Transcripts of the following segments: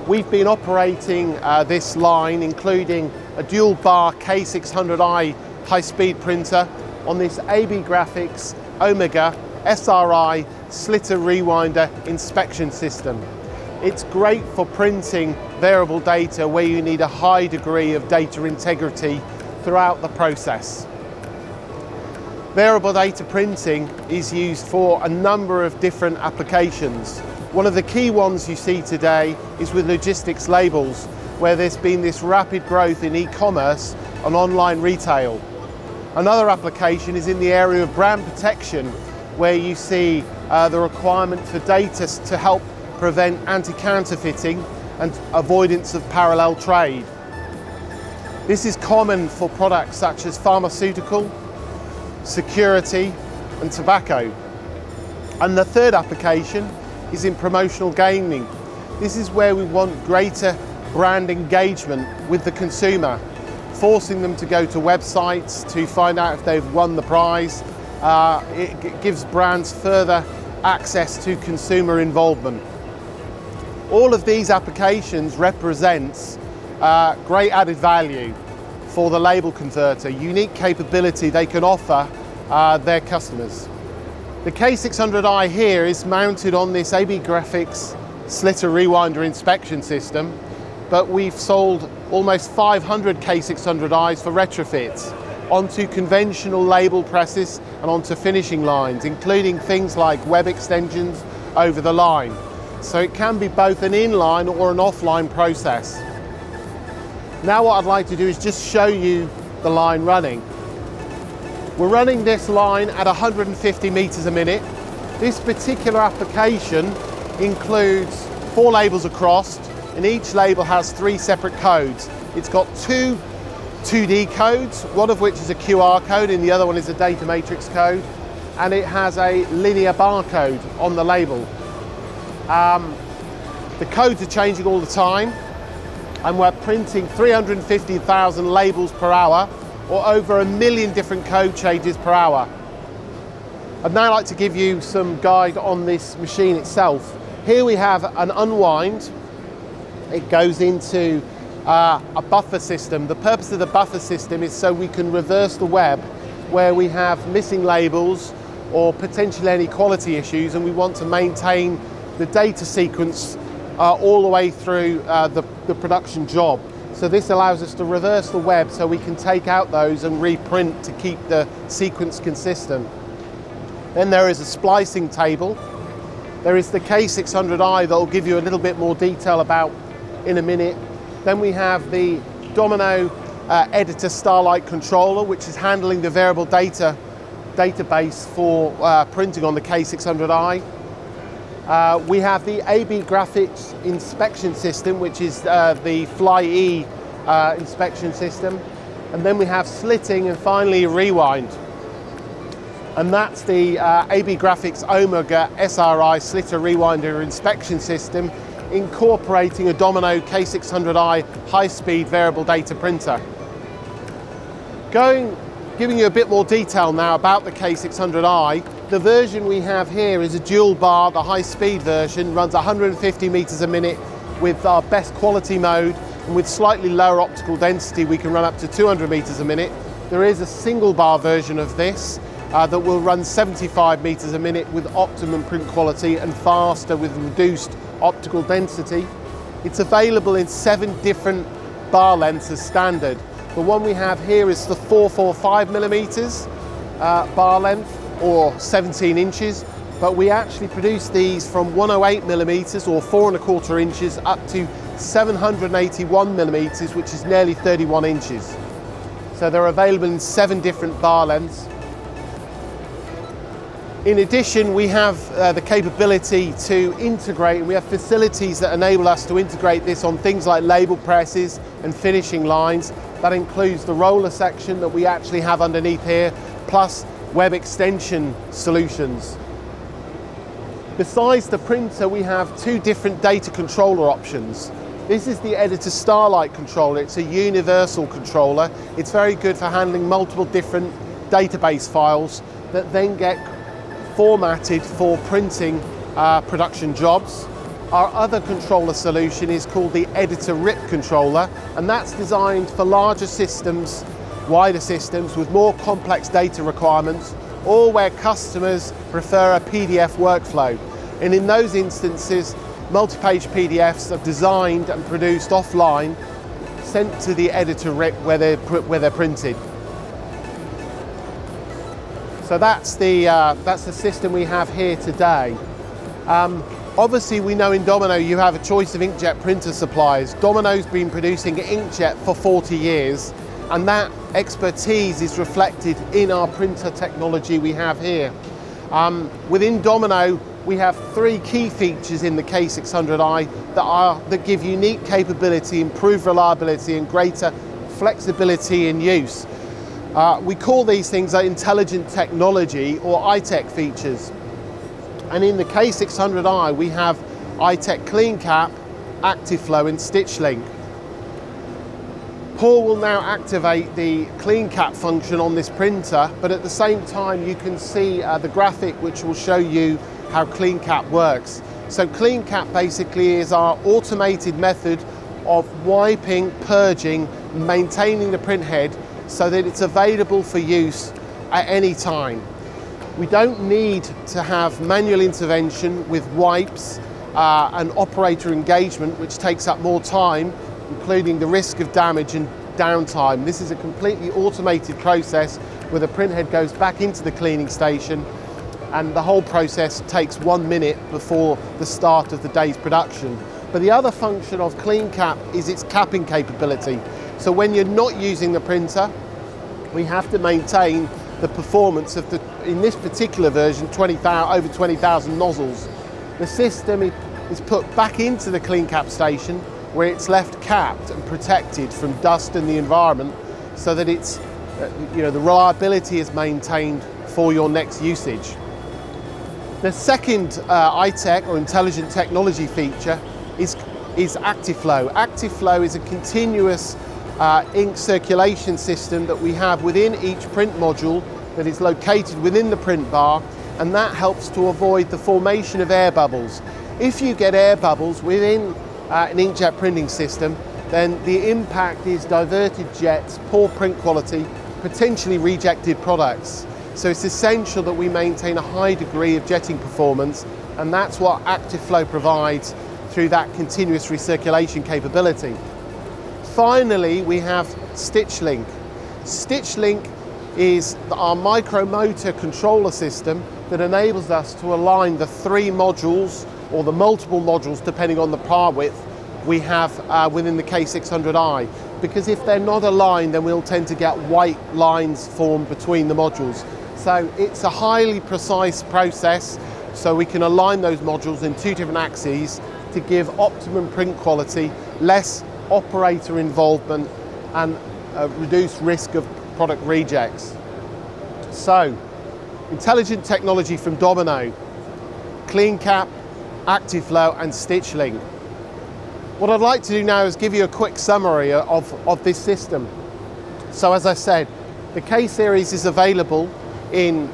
We've been operating this line, including a dual bar K600i high-speed printer on this AB Graphics Omega SRI slitter rewinder inspection system. It's great for printing variable data where you need a high degree of data integrity throughout the process. Variable data printing is used for a number of different applications. One of the key ones you see today is with logistics labels, where there's been this rapid growth in e-commerce and online retail. Another application is in the area of brand protection, where you see the requirement for data to help prevent anti-counterfeiting and avoidance of parallel trade. This is common for products such as pharmaceutical, security and tobacco. And the third application is in promotional gaming. This is where we want greater brand engagement with the consumer, forcing them to go to websites to find out if they've won the prize. It gives brands further access to consumer involvement. All of these applications represents great added value for the label converter, unique capability they can offer their customers. The K600i here is mounted on this AB Graphics slitter rewinder inspection system, but we've sold almost 500 K600i's for retrofits onto conventional label presses and onto finishing lines, including things like web extensions over the line. So it can be both an inline or an offline process. Now what I'd like to do is just show you the line running. We're running this line at 150 meters a minute. This particular application includes 4 labels across, and each label has 3 separate codes. It's got 2 2D codes, one of which is a QR code and the other one is a data matrix code, and it has a linear barcode on the label. The codes are changing all the time, and we're printing 350,000 labels per hour, or over 1 million different code changes per hour. I'd now like to give you some guide on this machine itself. Here we have an unwind. It goes into a buffer system. The purpose of the buffer system is so we can reverse the web where we have missing labels or potentially any quality issues, and we want to maintain the data sequence all the way through the production job. So this allows us to reverse the web so we can take out those and reprint to keep the sequence consistent. Then there is a splicing table. There is the K600i that will give you a little bit more detail about in a minute. Then we have the Domino editor Starlight controller, which is handling the variable data database for printing on the K600i. We have the AB Graphics inspection system, which is the Fly-E inspection system. And then we have slitting and finally rewind. And that's the AB Graphics Omega SRI slitter rewinder inspection system, incorporating a Domino K600i high-speed variable data printer. Giving you a bit more detail now about the K600i, the version we have here is a dual bar. The high-speed version runs 150 meters a minute with our best quality mode, and with slightly lower optical density we can run up to 200 meters a minute. There is a single bar version of this that will run 75 meters a minute with optimum print quality and faster with reduced optical density. It's available in 7 different bar lengths as standard. The one we have here is the 445 millimeters bar length, or 17 inches, but we actually produce these from 108 millimeters or 4¼ inches up to 781 millimeters, which is nearly 31 inches. So they're available in 7 different bar lengths. In addition, we have the capability to integrate, and we have facilities that enable us to integrate this on things like label presses and finishing lines. That includes the roller section that we actually have underneath here, plus web extension solutions. Besides the printer, we have 2 different data controller options. This is the Editor Starlight controller. It's a universal controller. It's very good for handling multiple different database files that then get formatted for printing production jobs. Our other controller solution is called the editor RIP controller, and that's designed for larger systems, wider systems with more complex data requirements, or where customers prefer a PDF workflow. And in those instances, multi-page PDFs are designed and produced offline, sent to the editor RIP where they're printed. So that's the system we have here today. Obviously, we know in Domino you have a choice of inkjet printer suppliers. Domino's been producing inkjet for 40 years, and that expertise is reflected in our printer technology we have here. Within Domino, we have three key features in the K600i that give unique capability, improved reliability, and greater flexibility in use. We call these things intelligent technology or iTech features. And in the K600i, we have iTech Clean Cap, Active Flow, and Stitch Link. Paul will now activate the Clean Cap function on this printer, but at the same time, you can see the graphic which will show you how Clean Cap works. So Clean Cap basically is our automated method of wiping, purging, maintaining the print head so that it's available for use at any time. We don't need to have manual intervention with wipes and operator engagement, which takes up more time, including the risk of damage and downtime. This is a completely automated process where the print head goes back into the cleaning station, and the whole process takes 1 minute before the start of the day's production. But the other function of Clean Cap is its capping capability. So when you're not using the printer, we have to maintain the performance of in this particular version, over 20,000 nozzles. The system is put back into the Clean Cap station where it's left capped and protected from dust and the environment, so that it's, the reliability is maintained for your next usage. The second iTech or intelligent technology feature is Active Flow. Active Flow is a continuous ink circulation system that we have within each print module that is located within the print bar, and that helps to avoid the formation of air bubbles. If you get air bubbles within an inkjet printing system, then the impact is diverted jets, poor print quality, potentially rejected products. So it's essential that we maintain a high degree of jetting performance, and that's what Active Flow provides through that continuous recirculation capability. Finally, we have Stitch Link. Stitch Link is our micromotor controller system that enables us to align the three modules, or the multiple modules depending on the part width we have within the K600i. Because if they're not aligned, then we'll tend to get white lines formed between the modules. So it's a highly precise process, so we can align those modules in two different axes to give optimum print quality, less operator involvement, and reduced risk of product rejects. So, intelligent technology from Domino, Clean Cap, Active Flow, and Stitch Link. What I'd like to do now is give you a quick summary of this system. So as I said, the K series is available in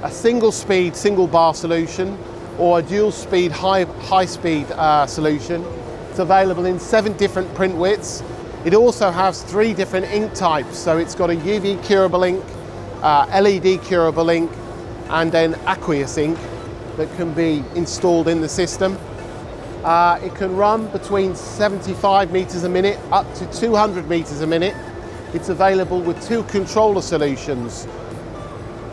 a single speed, single bar solution, or a dual speed, high speed solution. It's available in 7 different print widths. It also has 3 different ink types. So it's got a UV curable ink, LED curable ink, and then aqueous ink that can be installed in the system. It can run between 75 meters a minute up to 200 meters a minute. It's available with 2 controller solutions.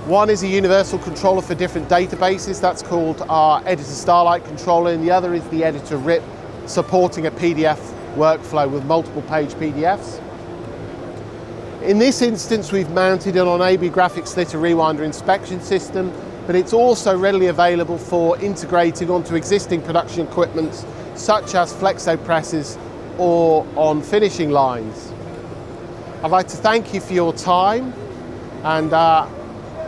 One is a universal controller for different databases. That's called our Editor Starlight controller, and the other is the Editor RIP, supporting a PDF workflow with multiple page PDFs. In this instance, we've mounted it on AB Graphics Slitter Rewinder inspection system, but it's also readily available for integrating onto existing production equipment, such as flexo presses or on finishing lines. I'd like to thank you for your time, and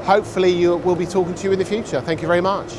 hopefully we'll be talking to you in the future. Thank you very much.